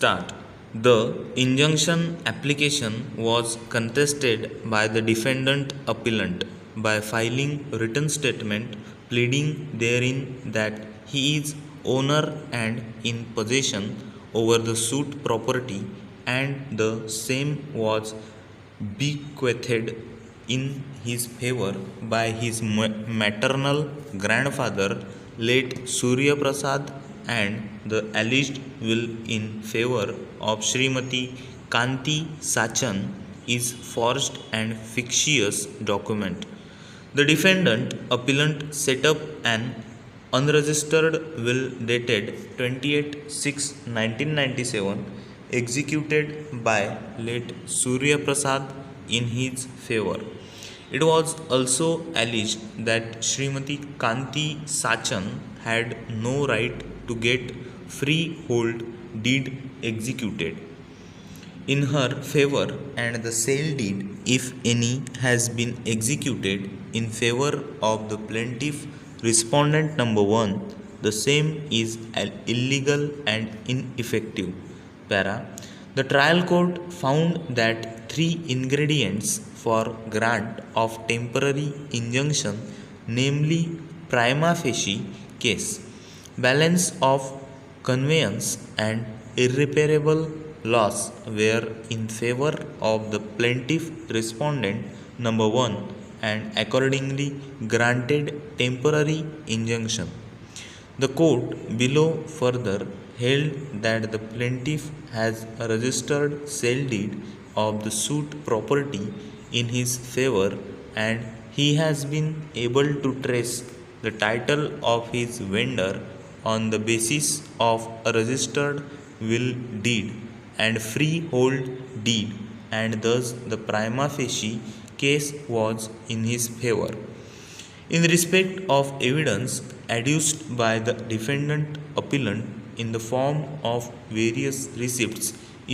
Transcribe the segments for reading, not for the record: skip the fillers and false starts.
Start. The injunction application was contested by the defendant appellant by filing written statement pleading therein that he is owner and in possession over the suit property and the same was bequeathed in his favor by his maternal grandfather late Surya Prasad and the alleged will in favor of Srimati Kanti Sachan is forged and fictitious document. The defendant appellant set up an unregistered will dated 28/6/1997 executed by late Surya Prasad in his favor. It was also alleged that Srimati Kanti Sachan had no right to get freehold deed executed in her favor and the sale deed, if any, has been executed in favor of the plaintiff respondent number 1, the same is illegal and ineffective. Para. The trial court found that 3 ingredients for grant of temporary injunction, namely prima facie case, balance of conveyance and irreparable loss, were in favor of the plaintiff respondent number 1 and accordingly granted temporary injunction. The court below further held that the plaintiff has a registered sale deed of the suit property in his favor and he has been able to trace the title of his vendor on the basis of a registered will deed and freehold deed, and thus the prima facie case was in his favor. In respect of evidence adduced by the defendant appellant in the form of various receipts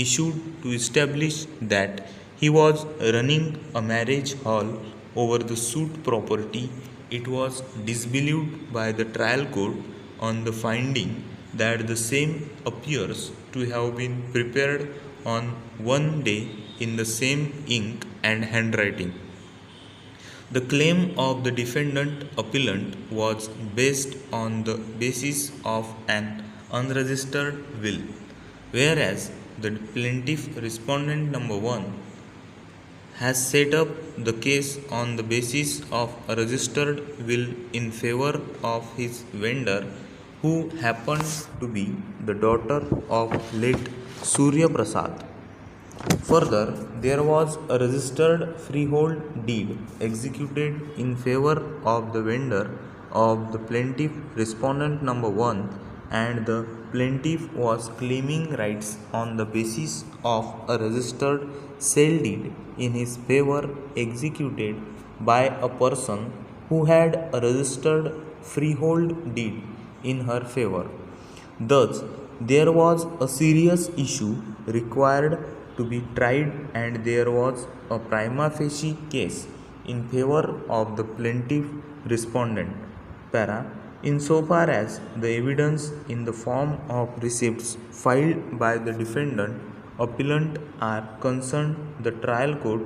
issued to establish that he was running a marriage hall over the suit property, it was disbelieved by the trial court on the finding that the same appears to have been prepared on one day in the same ink and handwriting. The claim of the defendant appellant was based on the basis of an unregistered will, whereas the plaintiff respondent number 1 has set up the case on the basis of a registered will in favor of his vendor, who happened to be the daughter of late Surya Prasad. Further, there was a registered freehold deed executed in favor of the vendor of the plaintiff respondent number 1, and the plaintiff was claiming rights on the basis of a registered sale deed in his favor executed by a person who had a registered freehold deed in her favor. Thus, there was a serious issue required to be tried and there was a prima facie case in favor of the plaintiff respondent. Para. Insofar as the evidence in the form of receipts filed by the defendant appellant are concerned, the trial court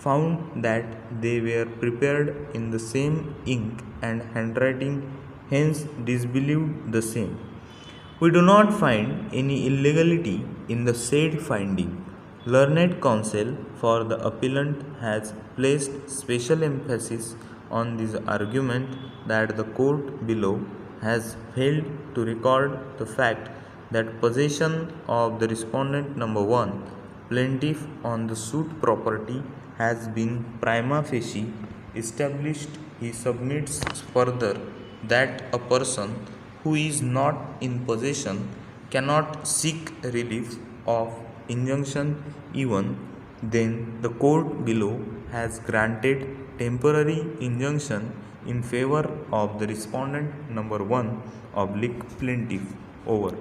found that they were prepared in the same ink and handwriting, hence disbelieved the same. We do not find any illegality in the said finding. Learned counsel for the appellant has placed special emphasis on this argument that the court below has failed to record the fact that possession of the respondent number 1, plaintiff, on the suit property has been prima facie established. He submits further that a person who is not in possession cannot seek relief of injunction. Even then, the court below has granted temporary injunction in favor of the respondent number 1 / plaintiff. Over.